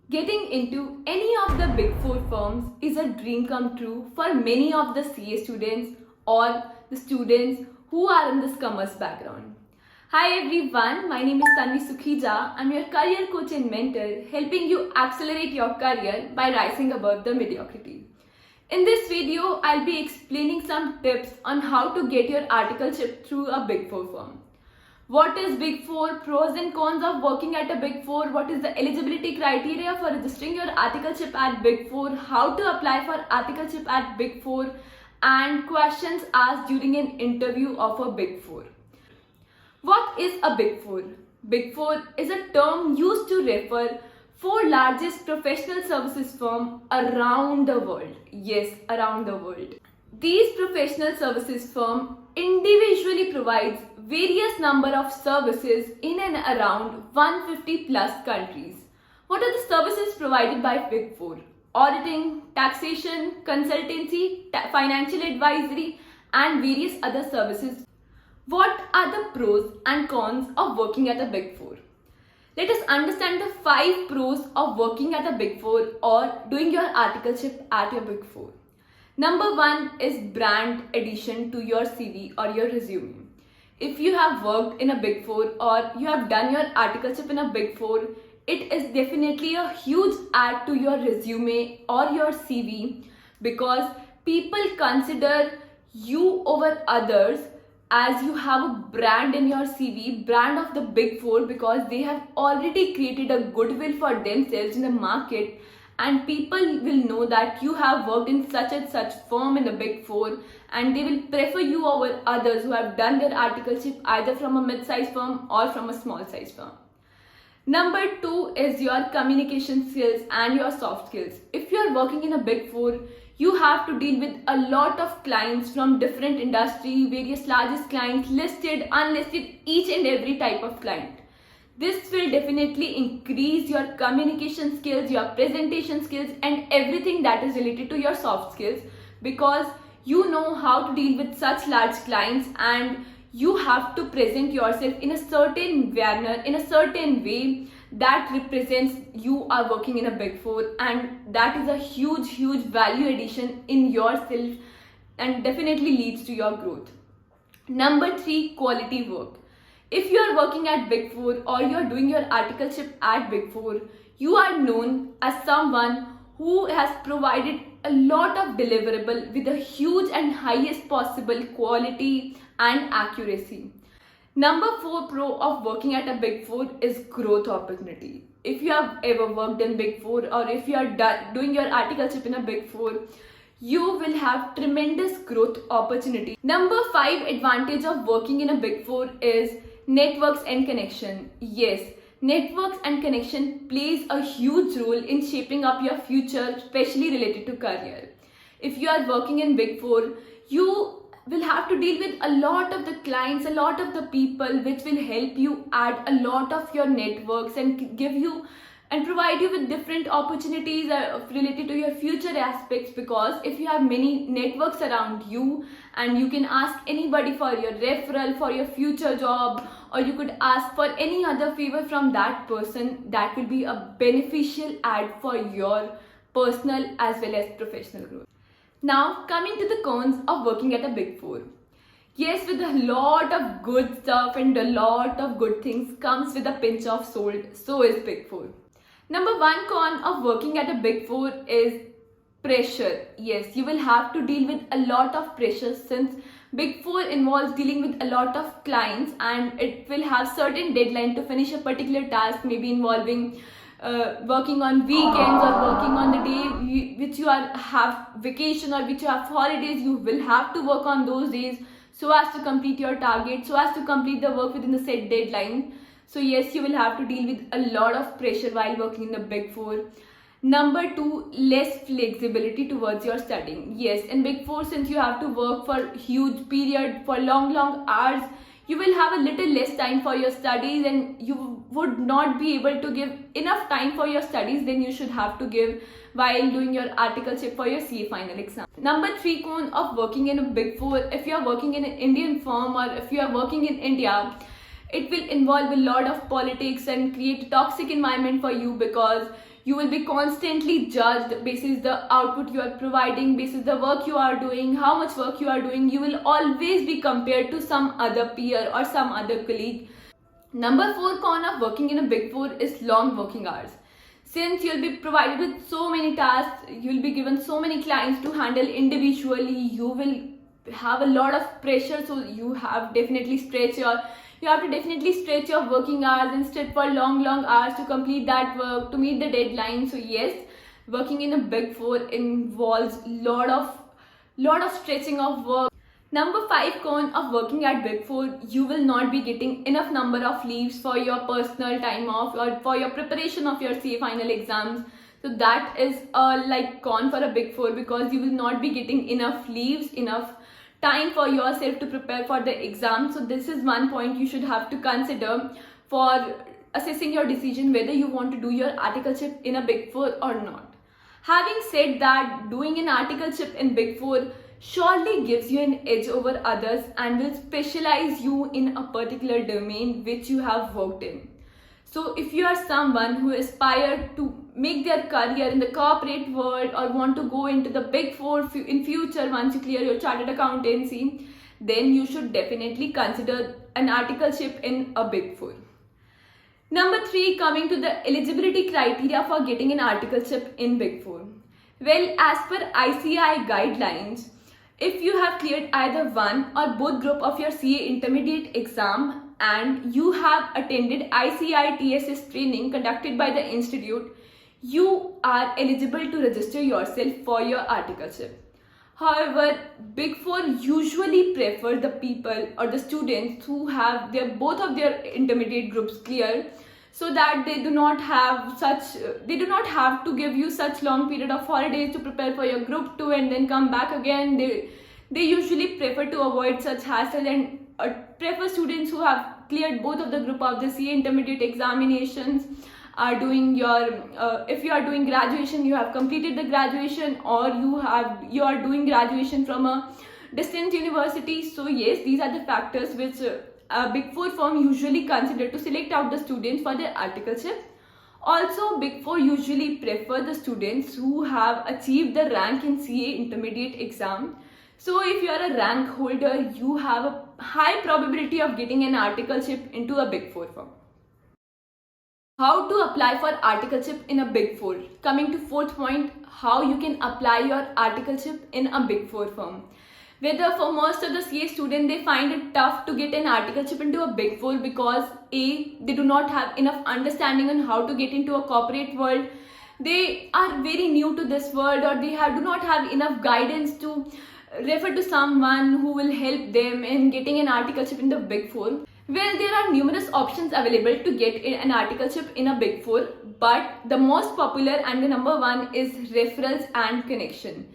Getting into any of the big four firms is a dream come true for many of the CA students or the students who are in this commerce background. Hi everyone, my name is Tanvi Sukhija. I'm your career coach and mentor, helping you accelerate your career by rising above the mediocrity. In this video, I'll be explaining some tips on how to get your articleship through a big four firm. What is Big Four? Pros and cons of working at a Big Four? What is the eligibility criteria for registering your articleship at Big Four? How to apply for articleship at Big Four? And questions asked during an interview of a Big Four. What is a Big Four? Big Four is a term used to refer four largest professional services firms around the world. Yes, around the world. These professional services firms individually provides various number of services in and around 150 plus countries. What are the services provided by Big Four? Auditing, taxation, consultancy, financial advisory, and various other services. What are the pros and cons of working at a Big Four? Let us understand the 5 pros of working at a Big Four or doing your articleship at your Big Four. Number 1 is brand addition to your CV or your resume. If you have worked in a Big Four or you have done your articleship in a Big Four, it is definitely a huge add to your resume or your CV because people consider you over others as you have a brand in your CV, brand of the Big Four, because they have already created a goodwill for themselves in the market, and people will know that you have worked in such and such firm in the Big Four, and they will prefer you over others who have done their articleship either from a mid-sized firm or from a small-sized firm. Number 2 is your communication skills and your soft skills. If you are working in a Big Four, you have to deal with a lot of clients from different industry, various largest clients, listed, unlisted, each and every type of client. This will definitely increase your communication skills, your presentation skills, and everything that is related to your soft skills, because you know how to deal with such large clients and you have to present yourself in a certain manner, in a certain way that represents you are working in a Big Four, and that is a huge value addition in yourself and definitely leads to your growth. Number 3, quality work. If you are working at Big Four or you are doing your articleship at Big Four, you are known as someone who has provided a lot of deliverable with a huge and highest possible quality and accuracy. Number 4 pro of working at a Big Four is growth opportunity. If you have ever worked in Big Four or if you are doing your articleship in a Big Four, you will have tremendous growth opportunity. Number 5 advantage of working in a Big Four is networks and connection. Yes, networks and connection plays a huge role in shaping up your future, especially related to career. If you are working in Big Four, you will have to deal with a lot of the clients, a lot of the people, which will help you add a lot of your networks and give you and provide you with different opportunities related to your future aspects, because if you have many networks around you and you can ask anybody for your referral for your future job, or you could ask for any other favor from that person, that will be a beneficial add for your personal as well as professional growth. Now coming to the cons of working at a Big Four. Yes, with a lot of good stuff and a lot of good things comes with a pinch of salt, so is Big Four. Number 1 con of working at a Big Four is pressure. Yes, you will have to deal with a lot of pressure since Big Four involves dealing with a lot of clients and it will have certain deadline to finish a particular task, maybe involving working on weekends or working on the day which you have vacation or which you have holidays. You will have to work on those days so as to complete your target, so as to complete the work within the set deadline. So yes, you will have to deal with a lot of pressure while working in the Big Four. Number 2, less flexibility towards your studying. Yes, in Big Four, since you have to work for huge period, for long hours, you will have a little less time for your studies and you would not be able to give enough time for your studies than you should have to give while doing your articleship for your CA final exam. Number 3 con of working in a Big Four. If you are working in an Indian firm or if you are working in India, it will involve a lot of politics and create a toxic environment for you, because You will be constantly judged basis the output you are providing, basis the work you are doing, how much work you are doing. You will always be compared to some other peer or some other colleague. Number 4 con of working in a big four is long working hours. Since you'll be provided with so many tasks, you'll be given so many clients to handle individually, you will have a lot of pressure, so you have to definitely stretch your working hours and sit for long hours to complete that work, to meet the deadline. So yes, working in a big four involves lot of stretching of work. Number 5 con of working at Big Four, you will not be getting enough number of leaves for your personal time off or for your preparation of your CA final exams. So that is a con for a Big Four, because you will not be getting enough leaves, enough time for yourself to prepare for the exam. So this is one point you should have to consider for assessing your decision whether you want to do your articleship in a Big Four or not. Having said that, doing an articleship in Big Four surely gives you an edge over others and will specialize you in a particular domain which you have worked in. So if you are someone who aspired to make their career in the corporate world or want to go into the Big Four in future once you clear your chartered accountancy, then you should definitely consider an articleship in a Big Four. Number 3, coming to the eligibility criteria for getting an articleship in Big Four. Well, as per ICI guidelines, if you have cleared either one or both group of your CA intermediate exam and you have attended ICI TSS training conducted by the institute, you are eligible to register yourself for your articleship. However, Big Four usually prefer the people or the students who have both of their intermediate groups clear, so that they do not have to give you such long period of holidays to prepare for your group 2 and then come back again. They usually prefer to avoid such hassle and prefer students who have cleared both of the group of the CA intermediate examinations, are doing your if you are doing graduation, you have completed the graduation, or you are doing graduation from a distant university. So yes, these are the factors which a Big Four firm usually consider to select out the students for their articleship. Also, Big Four usually prefer the students who have achieved the rank in CA intermediate exam. So if you are a rank holder, you have a high probability of getting an articleship into a Big Four firm. How to apply for articleship in a Big Four. Coming to 4th point, how you can apply your articleship in a Big Four firm. Whether for most of the CA students, they find it tough to get an articleship into a Big Four because A, they do not have enough understanding on how to get into a corporate world. They are very new to this world, or they do not have enough guidance to refer to someone who will help them in getting an articleship in the Big Four. Well, there are numerous options available to get an articleship in a Big Four, but the most popular and the number 1 is referrals and connection.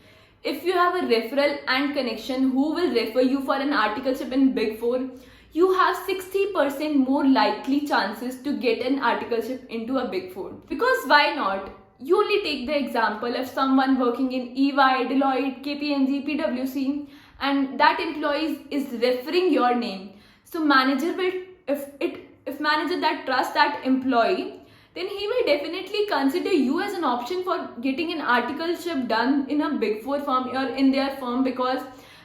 If you have a referral and connection who will refer you for an articleship in Big Four, you have 60% more likely chances to get an articleship into a Big Four. Because why not? You only take the example of someone working in EY, Deloitte, KPMG, PwC, and that employee is referring your name. So manager will, if manager that trusts that employee, then he will definitely consider you as an option for getting an articleship done in a Big Four firm or in their firm, because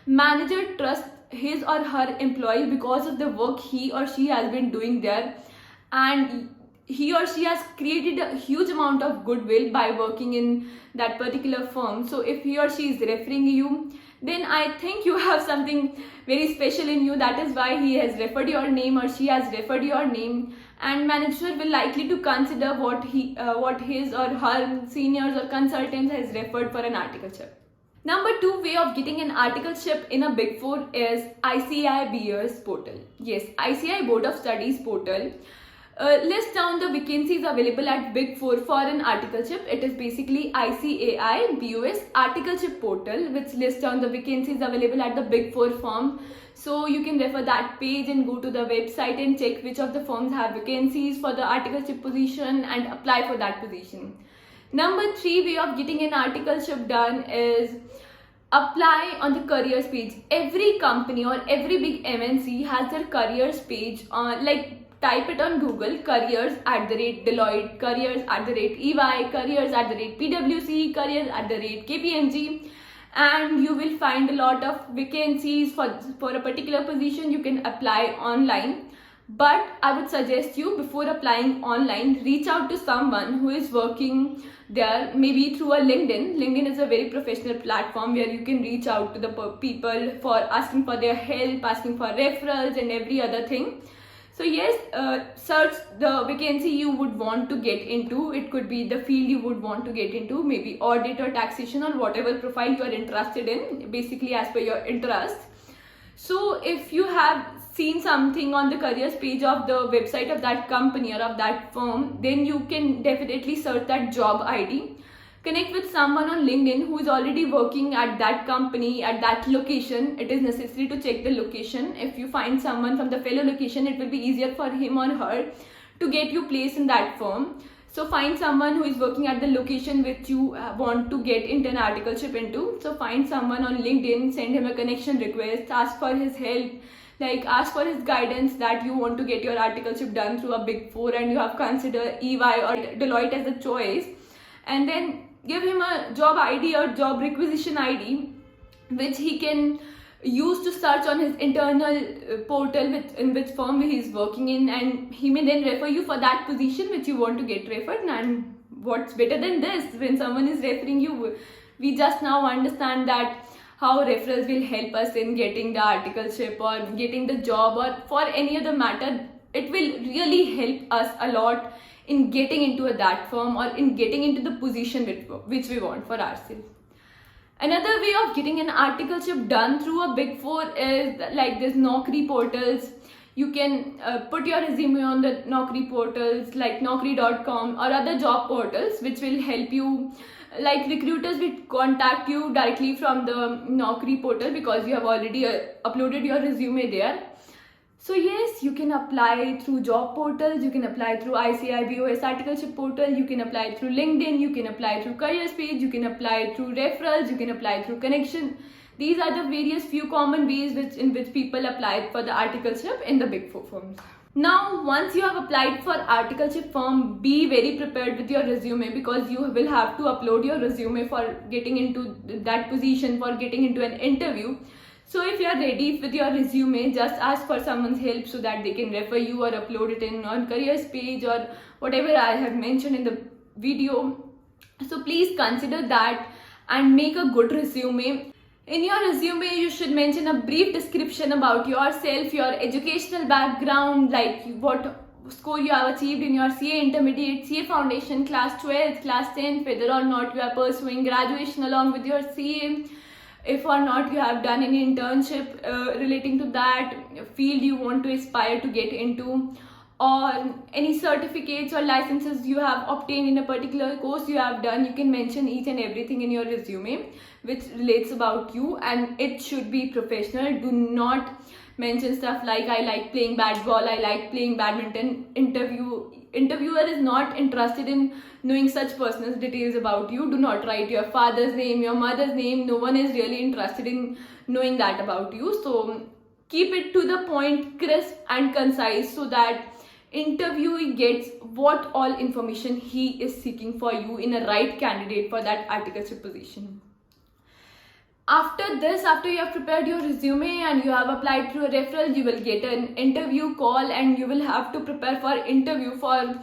manager trusts his or her employee because of the work he or she has been doing there, and he or she has created a huge amount of goodwill by working in that particular firm. So if he or she is referring you, then I think you have something very special in you. That is why he has referred your name or she has referred your name, and manager will likely to consider what his or her seniors or consultants has referred for an articleship. Number 2 way of getting an articleship in a Big Four is ICI BS portal. Yes, ICI Board of Studies portal lists down the vacancies available at Big Four for an articleship. It is basically ICAI BOS articleship portal which lists down the vacancies available at the Big Four firm. So you can refer that page and go to the website and check which of the firms have vacancies for the articleship position and apply for that position. Number 3 way of getting an articleship done is apply on the careers page. Every company or every big MNC has their careers page type it on Google, careers@Deloitte, careers@EY, careers@PwC, careers@KPMG, and you will find a lot of vacancies for a particular position. You can apply online. But I would suggest you, before applying online, reach out to someone who is working there, maybe through a LinkedIn. LinkedIn is a very professional platform where you can reach out to the people for asking for their help, asking for referrals and every other thing. So yes, search the vacancy you would want to get into. It could be the field you would want to get into, maybe audit or taxation or whatever profile you are interested in, basically as per your interest. So if you have seen something on the careers page of the website of that company or of that firm, then you can definitely search that job ID. Connect with someone on LinkedIn who is already working at that company, at that location. It is necessary to check the location. If you find someone from the fellow location, it will be easier for him or her to get you placed in that firm. So find someone who is working at the location which you want to get into an articleship into. So find someone on LinkedIn, send him a connection request, ask for his help, like ask for his guidance that you want to get your articleship done through a Big Four and you have considered EY or Deloitte as a choice. And then give him a job ID or job requisition ID which he can use to search on his internal portal in which firm he is working in, and he may then refer you for that position which you want to get referred. And what's better than this, when someone is referring you, we just now understand that how referrals will help us in getting the articleship or getting the job or for any other matter. It will really help us a lot in getting into that firm or in getting into the position which we want for ourselves. Another way of getting an articleship done through a Big Four is like this Naukri portals. You can put your resume on the Naukri portals like Naukri.com or other job portals which will help you. Like recruiters will contact you directly from the Naukri portal because you have already uploaded your resume there. So yes, you can apply through job portals, you can apply through ICIBOS articleship portal, you can apply through LinkedIn, you can apply through careers page, you can apply through referrals, you can apply through connection. These are the various few common ways in which people apply for the articleship in the Big Four firms. Now, once you have applied for articleship firm, be very prepared with your resume because you will have to upload your resume for getting into that position, for getting into an interview. So if you are ready with your resume, just ask for someone's help so that they can refer you or upload it in on careers page or whatever I have mentioned in the video. So please consider that and make a good resume. In your resume, you should mention a brief description about yourself, your educational background, like what score you have achieved in your CA Intermediate, CA Foundation, class 12th, class 10th, whether or not you are pursuing graduation along with your CA. If or not you have done any internship relating to that field you want to aspire to get into, or any certificates or licenses you have obtained in a particular course you have done, you can mention each and everything in your resume which relates about you, and it should be professional. Do not mention stuff like I like playing badball, I like playing badminton. Interviewer is not interested in knowing such personal details about you. Do not write your father's name, your mother's name. No one is really interested in knowing that about you. So keep it to the point, crisp and concise, so that interviewee gets what all information he is seeking for you in a right candidate for that articleship position. After this, after you have prepared your resume and you have applied through a referral, you will get an interview call and you will have to prepare for interview for,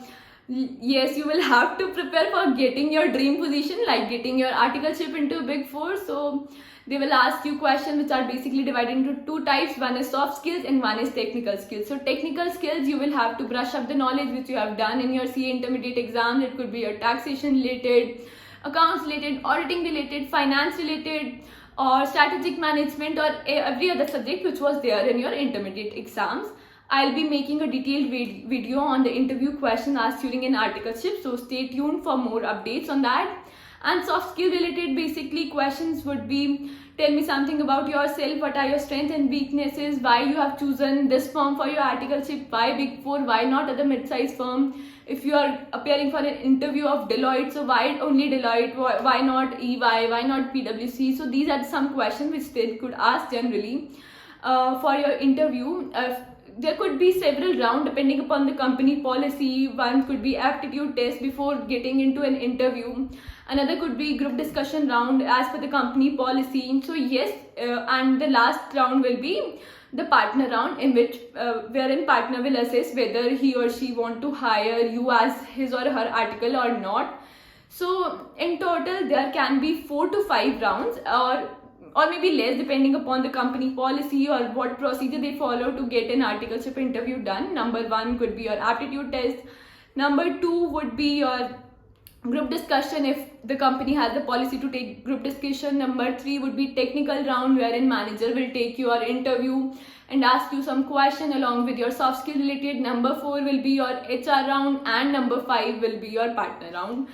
yes, you will have to prepare for getting your dream position, like getting your articleship into Big Four. So they will ask you questions which are basically divided into two types. One is soft skills and one is technical skills. So technical skills, you will have to brush up the knowledge which you have done in your CA Intermediate exam. It could be your taxation related, accounts related, auditing related, finance related, or strategic management, or every other subject which was there in your intermediate exams. I'll be making a detailed video on the interview question asked during an articleship, so stay tuned for more updates on that. And soft skill related basically questions would be, tell me something about yourself, what are your strengths and weaknesses, why you have chosen this firm for your articleship, why Big Four, why not other mid-sized firm. If you are appearing for an interview of Deloitte, so why only Deloitte, why not EY, why not PwC? So these are some questions which they could ask generally for your interview. there could be several rounds depending upon the company policy. One could be aptitude test before getting into an interview. Another could be group discussion round as per the company policy. So yes, and the last round will be the partner round, in which wherein partner will assess whether he or she want to hire you as his or her article or not. So in total there can be 4 to 5 rounds, or maybe less depending upon the company policy or what procedure they follow to get an articleship interview done. Number 1 could be your aptitude test. Number 2 would be your group discussion if the company has the policy to take group discussion. Number 3 would be technical round, wherein manager will take your interview and ask you some question along with your soft skill related. Number 4 will be your HR round, and number 5 will be your partner round.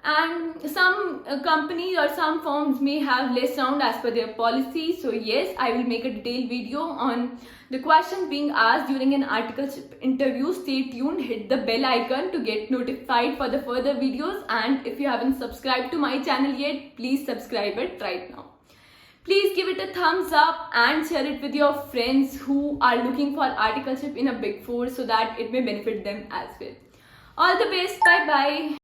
And some companies or some firms may have less round as per their policy. So yes, I will make a detailed video on the questions being asked during an articleship interview. Stay tuned, hit the bell icon to get notified for the further videos, and if you haven't subscribed to my channel yet, please subscribe it right now. Please give it a thumbs up and share it with your friends who are looking for articleship in a Big Four so that it may benefit them as well. All the best. Bye bye.